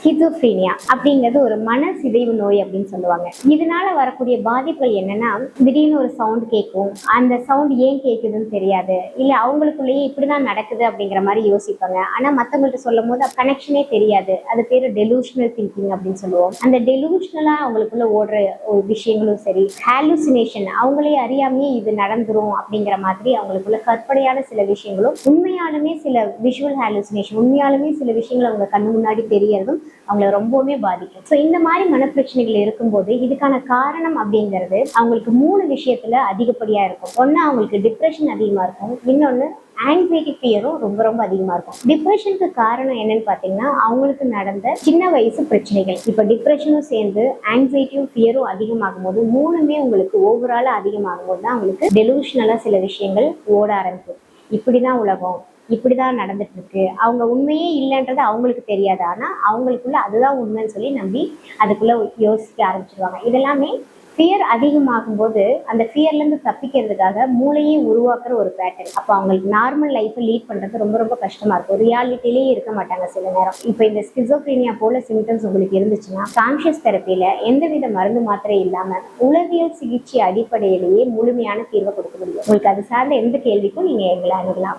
Schizophrenia அப்படிங்கிறது ஒரு மன சிதைவு நோய் அப்படின்னு சொல்லுவாங்க. இதனால வரக்கூடிய பாதிப்புகள் என்னன்னா, திடீர்னு ஒரு சவுண்ட் கேட்கும். அந்த சவுண்ட் ஏன் கேட்குதுன்னு தெரியாது. இல்ல அவங்களுக்குள்ளேயே இப்படிதான் நடக்குது அப்படிங்கிற மாதிரி யோசிப்பாங்க. ஆனா மத்தவங்கள்ட்ட சொல்லும் போது கனெக்ஷனே தெரியாது. அது பேரு டெலூஷனல் திங்கிங் அப்படின்னு சொல்லுவோம். அந்த டெலூஷனலா அவங்களுக்குள்ள ஓடுற ஒரு விஷயங்களும் சரி, ஹாலுசினேஷன் அவங்களே அறியாமையே இது நடந்துரும் அப்படிங்கிற மாதிரி அவங்களுக்குள்ள கற்பனையான சில விஷயங்களும், உண்மையாலுமே சில விஷுவல் ஹாலுசினேஷன், உண்மையாலுமே சில விஷயங்கள் அவங்க கண்ணு முன்னாடி தெரியறதும் அவங்களை ரொம்பவுமே பாதிக்கும். ஸோ இந்த மாதிரி மனப்பிரச்சனைகள் இருக்கும்போது இதுக்கான காரணம் அப்படிங்கிறது அவங்களுக்கு 3 விஷயத்துல அதிகப்படியா இருக்கும். ஒன்னு அவங்களுக்கு டிப்ரெஷன் அதிகமா இருக்கும், இன்னொன்னு ஆங்ஸைட்டி ஃபியரும் ரொம்ப ரொம்ப அதிகமா இருக்கும். டிப்ரெஷனுக்கு காரணம் என்னன்னு பாத்தீங்கன்னா அவங்களுக்கு நடந்த சின்ன வயசு பிரச்சனைகள். இப்ப டிப்ரெஷனும் சேர்ந்து ஆங்ஸைட்டியும் ஃபியரும் அதிகமாகும் போது, மூணுமே உங்களுக்கு ஓவராலா அதிகமாகும் போது தான் அவங்களுக்கு டெலூஷனலா சில விஷயங்கள் ஓட ஆரம்பிக்கும். இப்படிதான் உலகம், இப்படிதான் நடந்துட்டு இருக்கு, அவங்க உண்மையே இல்லைன்றது அவங்களுக்கு தெரியாது. ஆனா அவங்களுக்குள்ள அதுதான் உண்மைன்னு சொல்லி நம்பி அதுக்குள்ள யோசிக்க ஆரம்பிச்சிருவாங்க. இதெல்லாமே ஃபியர் அதிகமாகும் போது அந்த ஃபியர்ல இருந்து தப்பிக்கிறதுக்காக மூளையே உருவாக்குற ஒரு பேட்டர்ன். அப்போ அவங்களுக்கு நார்மல் லைஃப்பை லீட் பண்றது ரொம்ப ரொம்ப கஷ்டமா இருக்கும். ரியாலிட்டிலேயே இருக்க மாட்டாங்க சில நேரம். இப்போ இந்த ஸ்கிசோஃப்ரீனியா போல சிம்டம்ஸ் உங்களுக்கு இருந்துச்சுன்னா கான்ஷியஸ் தெரப்பியில எந்தவித மருந்து மாத்திரை இல்லாம உளவியல் சிகிச்சை அடிப்படையிலேயே முழுமையான தீர்வை கொடுக்க முடியும். உங்களுக்கு அது சார்ந்த எந்த கேள்விக்கும் நீங்க எங்களை அணுகலாம்.